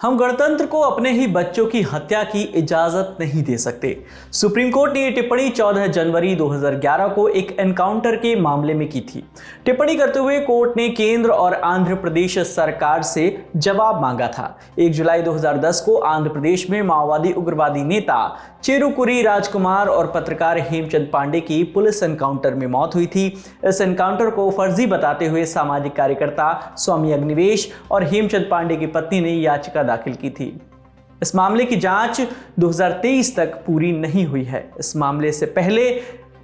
हम गणतंत्र को अपने ही बच्चों की हत्या की इजाजत नहीं दे सकते। सुप्रीम कोर्ट ने ये टिप्पणी 14 जनवरी 2011 को एक एनकाउंटर के मामले में की थी। टिप्पणी करते हुए कोर्ट ने केंद्र और आंध्र प्रदेश सरकार से जवाब मांगा था। 1 जुलाई 2010 को आंध्र प्रदेश में माओवादी उग्रवादी नेता चेरुकुरी राजकुमार और पत्रकार हेमचंद पांडे की पुलिस एनकाउंटर में मौत हुई थी। इस एनकाउंटर को फर्जी बताते हुए सामाजिक कार्यकर्ता स्वामी अग्निवेश और हेमचंद पांडे की पत्नी ने याचिका दाखिल की थी। इस मामले की जांच 2023 तक पूरी नहीं हुई है। इस मामले से पहले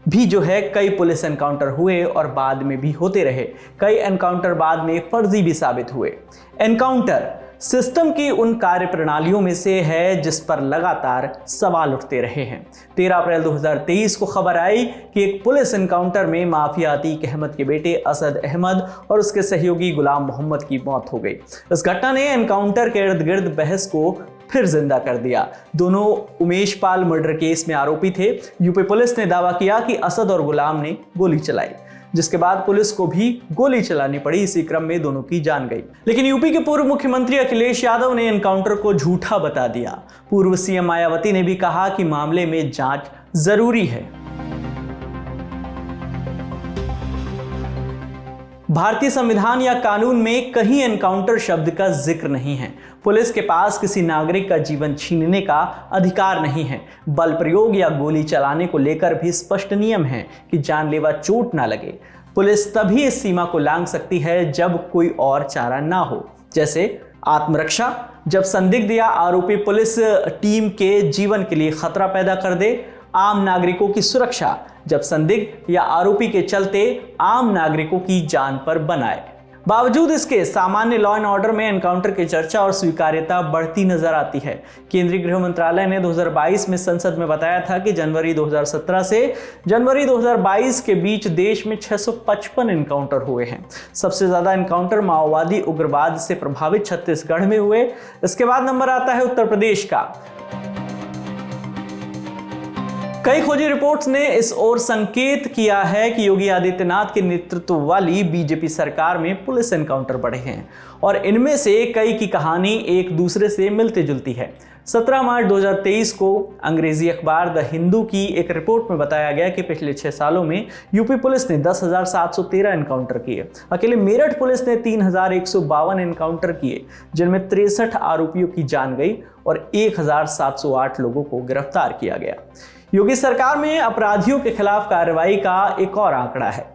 भी कई पुलिस एनकाउंटर हुए और बाद में भी होते रहे। कई एनकाउंटर बाद में फर्जी भी साबित हुए। एनकाउंटर सिस्टम की उन कार्य प्रणालियों में से है जिस पर लगातार सवाल उठते रहे हैं। 13 अप्रैल 2023 को खबर आई कि एक पुलिस एनकाउंटर में माफिया अतीक अहमद के बेटे असद अहमद और उसके सहयोगी गुलाम मोहम्मद की मौत हो गई। इस घटना ने एनकाउंटर के इर्द गिर्द बहस को फिर जिंदा कर दिया। दोनों उमेश पाल मर्डर केस में आरोपी थे। यूपी पुलिस ने दावा किया कि असद और गुलाम ने गोली चलाई, जिसके बाद पुलिस को भी गोली चलानी पड़ी। इसी क्रम में दोनों की जान गई। लेकिन यूपी के पूर्व मुख्यमंत्री अखिलेश यादव ने एनकाउंटर को झूठा बता दिया। पूर्व सीएम मायावती ने भी कहा कि मामले में जांच जरूरी है। भारतीय संविधान या कानून में कहीं एनकाउंटर शब्द का जिक्र नहीं है। पुलिस के पास किसी नागरिक का जीवन छीनने का अधिकार नहीं है। बल प्रयोग या गोली चलाने को लेकर भी स्पष्ट नियम है कि जानलेवा चोट ना लगे। पुलिस तभी इस सीमा को लांघ सकती है जब कोई और चारा ना हो, जैसे आत्मरक्षा, जब संदिग्ध या आरोपी पुलिस टीम के जीवन के लिए खतरा पैदा कर दे। आम नागरिकों की सुरक्षा, जब संदिग्ध या आरोपी के चलते आम नागरिकों की जान पर बनाए। बावजूद इसके सामान्य लॉ एंड ऑर्डर में एनकाउंटर की चर्चा और स्वीकार्यता बढ़ती नजर आती है। केंद्रीय गृह मंत्रालय ने 2022 में संसद में बताया था कि जनवरी 2017 से जनवरी 2022 के बीच देश में 655 एनकाउंटर हुए हैं। सबसे ज्यादा एनकाउंटर माओवादी उग्रवाद से प्रभावित छत्तीसगढ़ में हुए। इसके बाद नंबर आता है उत्तर प्रदेश का। कई खोजी रिपोर्ट्स ने इस ओर संकेत किया है कि योगी आदित्यनाथ के नेतृत्व वाली बीजेपी सरकार में पुलिस एनकाउंटर बढ़े हैं और इनमें से कई की कहानी एक दूसरे से मिलती जुलती है। 17 मार्च 2023 को अंग्रेजी अखबार द हिंदू की एक रिपोर्ट में बताया गया कि पिछले 6 सालों में यूपी पुलिस ने 10,713 एनकाउंटर किए। अकेले मेरठ पुलिस ने 3,152 एनकाउंटर किए, जिनमें 63 आरोपियों की जान गई और 1,708 लोगों को गिरफ्तार किया गया। योगी सरकार में अपराधियों के खिलाफ कार्रवाई का एक और आंकड़ा है।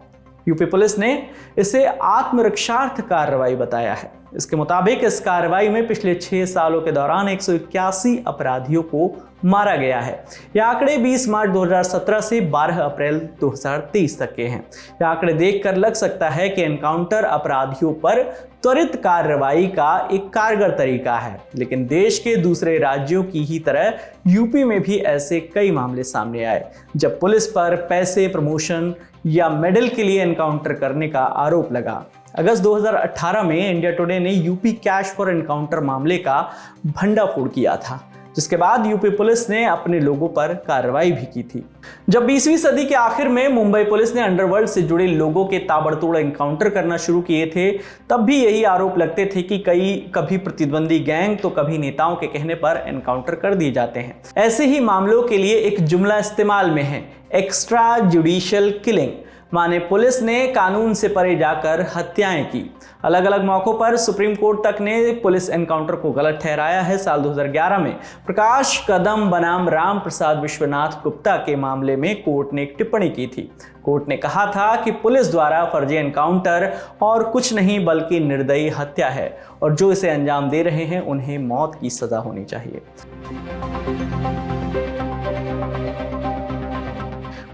यूपी पुलिस ने इसे आत्मरक्षार्थ कार्रवाई बताया है। इसके मुताबिक इस कार्रवाई में पिछले 6 सालों के दौरान 181 अपराधियों को मारा गया है। यह आंकड़े 20 मार्च 2017 से 12 अप्रैल 2023 तक के हैं। यह आंकड़े देखकर लग सकता है कि एनकाउंटर अपराधियों पर त्वरित कार्रवाई का एक कारगर तरीका है, लेकिन देश के दूसरे राज्यों की ही तरह यूपी में भी ऐसे कई मामले सामने आए जब पुलिस पर पैसे, प्रमोशन या मेडल के लिए एनकाउंटर करने का आरोप लगा। अगस्त 2018 में इंडिया टुडे ने यूपी कैश फॉर एनकाउंटर मामले का भंडाफोड़ किया था, जिसके बाद यूपी पुलिस ने अपने लोगों पर कार्रवाई भी की थी। जब 20वीं सदी के आखिर में मुंबई पुलिस ने अंडरवर्ल्ड से जुड़े लोगों के ताबड़तोड़ एनकाउंटर करना शुरू किए थे, तब भी यही आरोप लगते थे कि कभी प्रतिद्वंदी गैंग तो कभी नेताओं के कहने पर एनकाउंटर कर दिए जाते हैं। ऐसे ही मामलों के लिए एक जुमला इस्तेमाल में है, एक्स्ट्रा जुडिशियल किलिंग, माने पुलिस ने कानून से परे जाकर हत्याएं की। अलग अलग मौकों पर सुप्रीम कोर्ट तक ने पुलिस एनकाउंटर को गलत ठहराया है। साल 2011 में प्रकाश कदम बनाम राम प्रसाद विश्वनाथ गुप्ता के मामले में कोर्ट ने एक टिप्पणी की थी। कोर्ट ने कहा था कि पुलिस द्वारा फर्जी एनकाउंटर और कुछ नहीं बल्कि निर्दयी हत्या है और जो इसे अंजाम दे रहे हैं उन्हें मौत की सजा होनी चाहिए।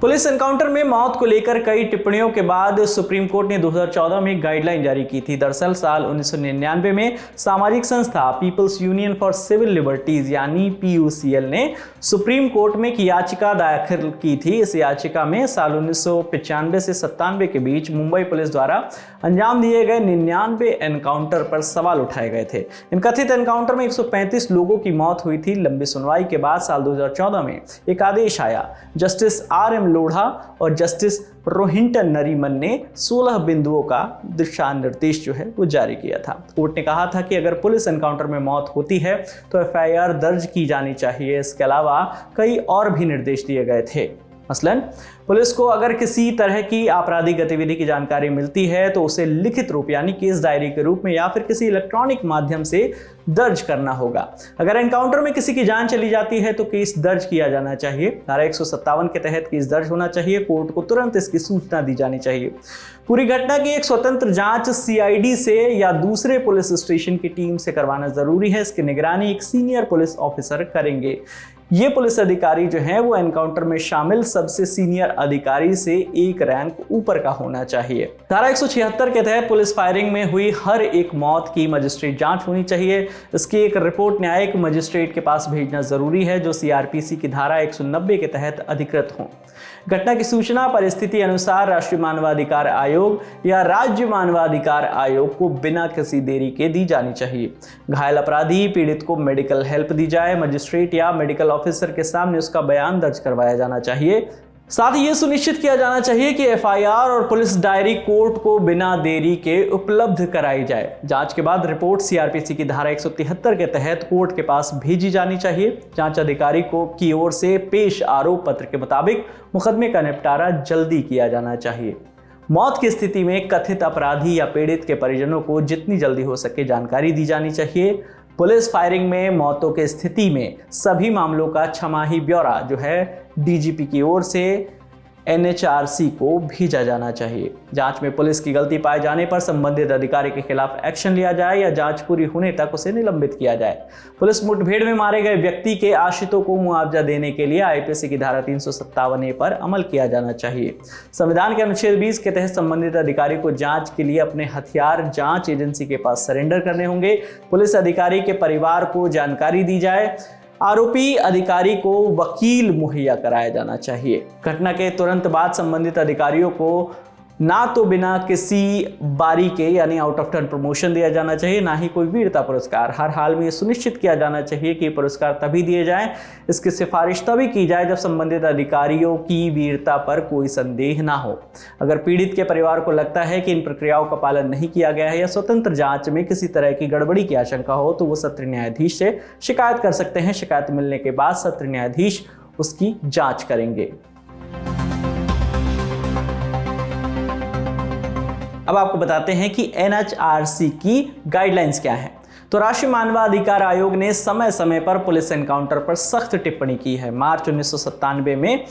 पुलिस एनकाउंटर में मौत को लेकर कई टिप्पणियों के बाद सुप्रीम कोर्ट ने 2014 में गाइडलाइन जारी की थी। दरअसल साल 1999 में सामाजिक संस्था people's union for civil liberties यानी PUCL ने सुप्रीम कोर्ट में एक याचिका दाखिल की थी। इस याचिका में साल 1995 से 97 के बीच मुंबई पुलिस द्वारा अंजाम दिए गए 99 एनकाउंटर पर सवाल उठाए गए थे। इन कथित एनकाउंटर में 135 लोगों की मौत हुई थी। लंबी सुनवाई के बाद साल 2014 में एक आदेश आया। जस्टिस RM लोढ़ा और जस्टिस रोहिंटन नरीमन ने 16 बिंदुओं का दिशा निर्देश जो है वो जारी किया था। कोर्ट ने कहा था कि अगर पुलिस एनकाउंटर में मौत होती है तो एफआईआर दर्ज की जानी चाहिए। इसके अलावा कई और भी निर्देश दिए गए थे। मसलन पुलिस को अगर किसी तरह की आपराधिक गतिविधि की जानकारी मिलती है तो उसे लिखित रूप यानी केस डायरी के रूप में या फिर किसी इलेक्ट्रॉनिक माध्यम से दर्ज करना होगा। अगर एनकाउंटर में किसी की जान चली जाती है तो केस दर्ज किया जाना चाहिए। धारा 157 के तहत केस दर्ज होना चाहिए। कोर्ट को तुरंत इसकी सूचना दी जानी चाहिए। पूरी घटना की एक स्वतंत्र जांच सीआईडी से या दूसरे पुलिस स्टेशन की टीम से करवाना जरूरी है। इसकी निगरानी एक सीनियर पुलिस ऑफिसर करेंगे। ये पुलिस अधिकारी जो है वो एनकाउंटर में शामिल सबसे सीनियर अधिकारी से एक रैंक ऊपर का होना चाहिए। धारा 176 के तहत पुलिस फायरिंग में हुई हर एक मौत की मजिस्ट्रेट जांच होनी चाहिए। इसकी एक रिपोर्ट न्यायिक मजिस्ट्रेट के पास भेजना जरूरी है जो सीआरपीसी की धारा 190 के तहत अधिकृत हो। घटना की सूचना परिस्थिति अनुसार राष्ट्रीय मानवाधिकार आयोग या राज्य मानवाधिकार आयोग को बिना किसी देरी के दी जानी चाहिए। घायल अपराधी पीड़ित को मेडिकल हेल्प दी जाए। मजिस्ट्रेट या मेडिकल ऑफिसर के सामने उसका बयान दर्ज करवाया जाना चाहिए। साथ ही ये सुनिश्चित किया जाना चाहिए कि एफआईआर और पुलिस डायरी कोर्ट को बिना देरी के उपलब्ध कराई जाए। जांच के बाद रिपोर्ट सीआरपीसी की धारा 173 के तहत कोर्ट के पास भेजी जानी चाहिए। जांच अधिकारी की ओर से पेश आरोप पत्र के मुताबिक मुकदमे का निपटारा जल्दी किया जाना चाहिए। मौत की स्थिति में कथित अपराधी या पीड़ित के परिजनों को जितनी जल्दी हो सके जानकारी दी जानी चाहिए। पुलिस फायरिंग में मौतों की स्थिति में सभी मामलों का छमाही ब्यौरा जो है डीजीपी की ओर से एनएचआरसी को भेजा जाना चाहिए। जांच में पुलिस की गलती पाए जाने पर संबंधित अधिकारी के खिलाफ एक्शन लिया जाए या जांच पूरी होने तक उसे निलंबित किया जाए। पुलिस मुठभेड़ में मारे गए व्यक्ति के आश्रितों को मुआवजा देने के लिए आईपीसी की धारा 357A पर अमल किया जाना चाहिए। संविधान के अनुच्छेद 20 के तहत संबंधित अधिकारी को जांच के लिए अपने हथियार जांच एजेंसी के पास सरेंडर करने होंगे। पुलिस अधिकारी के परिवार को जानकारी दी जाए। आरोपी अधिकारी को वकील मुहैया कराया जाना चाहिए। घटना के तुरंत बाद संबंधित अधिकारियों को ना तो बिना किसी बारी के यानी आउट ऑफ टर्न प्रमोशन दिया जाना चाहिए, ना ही कोई वीरता पुरस्कार। हर हाल में ये सुनिश्चित किया जाना चाहिए कि पुरस्कार तभी दिए जाएं, इसकी सिफारिश तभी की जाए जब संबंधित अधिकारियों की वीरता पर कोई संदेह ना हो। अगर पीड़ित के परिवार को लगता है कि इन प्रक्रियाओं का पालन नहीं किया गया है या स्वतंत्र जांच में किसी तरह की गड़बड़ी की आशंका हो तो वो सत्र न्यायाधीश से शिकायत कर सकते हैं। शिकायत मिलने के बाद सत्र न्यायाधीश उसकी जांच करेंगे। अब आपको बताते हैं कि एनएचआरसी की गाइडलाइंस क्या है। तो राष्ट्रीय मानवाधिकार आयोग ने समय समय पर पुलिस एनकाउंटर पर सख्त टिप्पणी की है। मार्च 1997 में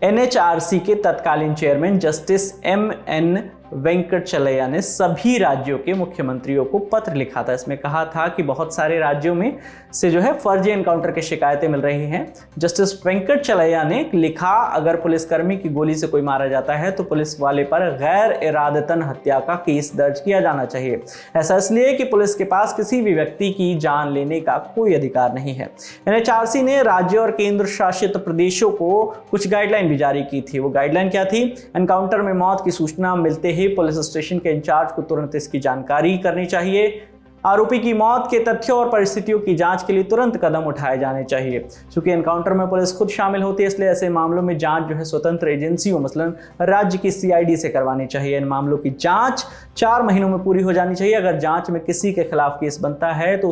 एनएचआरसी के तत्कालीन चेयरमैन जस्टिस एमएन वेंकटचलैया ने सभी राज्यों के मुख्यमंत्रियों को पत्र लिखा था। इसमें कहा था कि बहुत सारे राज्यों में से जो है फर्जी एनकाउंटर की शिकायतें मिल रही हैं। जस्टिस वेंकटचलैया ने लिखा, अगर पुलिसकर्मी की गोली से कोई मारा जाता है तो पुलिस वाले पर गैर इरादतन हत्या का केस दर्ज किया जाना चाहिए। ऐसा इसलिए कि पुलिस के पास किसी भी व्यक्ति की जान लेने का कोई अधिकार नहीं है। एनएचआरसी ने राज्य और केंद्र शासित प्रदेशों को कुछ गाइडलाइन भी जारी की थी। वो गाइडलाइन क्या थी? एनकाउंटर में मौत की सूचना मिलते पुलिस स्टेशन के इंचार्ज को तुरंत इसकी जानकारी करनी चाहिए। आरोपी की मौत के तथ्यों और परिस्थितियों की जांच के लिए तुरंत कदम उठाए जाने चाहिए। क्योंकि एनकाउंटर में पुलिस खुद शामिल होती है, इसलिए ऐसे मामलों में जांच जो है स्वतंत्र एजेंसियों मसलन राज्य की सीआईडी से करवानी चाहिए। इन मामलों की जांच 4 महीनों में पूरी हो जानी चाहिए। अगर जांच में किसी के खिलाफ केस बनता है तो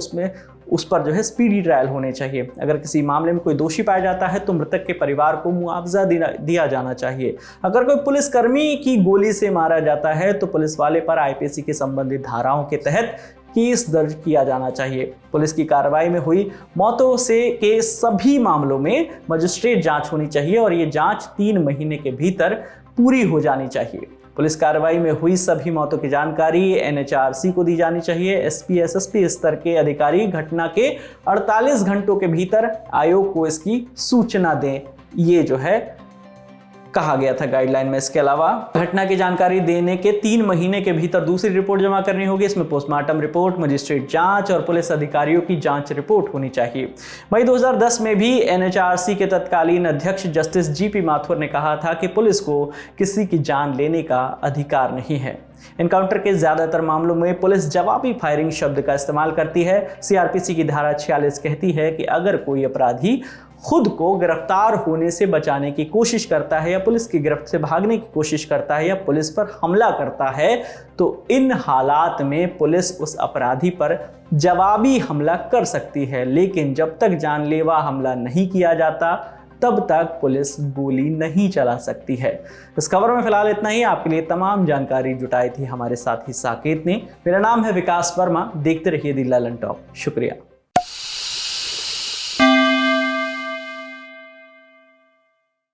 उस पर जो है स्पीडी ट्रायल होने चाहिए। अगर किसी मामले में कोई दोषी पाया जाता है तो मृतक के परिवार को मुआवजा दिया जाना चाहिए। अगर कोई पुलिसकर्मी की गोली से मारा जाता है तो पुलिस वाले पर आईपीसी की संबंधित धाराओं के तहत केस दर्ज किया जाना चाहिए। पुलिस की कार्रवाई में हुई मौतों से के सभी मामलों में मजिस्ट्रेट जांच होनी चाहिए और ये जांच 3 महीने के भीतर पूरी हो जानी चाहिए। पुलिस कार्रवाई में हुई सभी मौतों की जानकारी एनएचआरसी को दी जानी चाहिए। एसपी एसएसपी स्तर के अधिकारी घटना के 48 घंटों के भीतर आयोग को इसकी सूचना दें, ये जो है कहा गया था गाइडलाइन में। इसके अलावा घटना की जानकारी देने के 3 महीने के भीतर दूसरी रिपोर्ट जमा करनी होगी। इसमें पोस्टमार्टम रिपोर्ट, मजिस्ट्रेट जांच और पुलिस अधिकारियों की जांच रिपोर्ट होनी चाहिए। मई 2010 में भी एनएचआरसी के तत्कालीन अध्यक्ष जस्टिस जीपी माथुर ने कहा था कि पुलिस को किसी की जान लेने का अधिकार नहीं है। एनकाउंटर के ज्यादातर मामलों में पुलिस जवाबी फायरिंग शब्द का इस्तेमाल करती है। सीआरपीसी की धारा 46 कहती है कि अगर कोई अपराधी खुद को गिरफ्तार होने से बचाने की कोशिश करता है या पुलिस की गिरफ्त से भागने की कोशिश करता है या पुलिस पर हमला करता है, तो इन हालात में पुलिस उस अपराधी पर जवाबी हमला कर सकती है। लेकिन जब तक जानलेवा हमला नहीं किया जाता तब तक पुलिस गोली नहीं चला सकती है। इस खबर में फिलहाल इतना ही। आपके लिए तमाम जानकारी जुटाई थी हमारे साथी साकेत ने। मेरा नाम है विकास वर्मा। देखते रहिए दी ललन टॉप। शुक्रिया।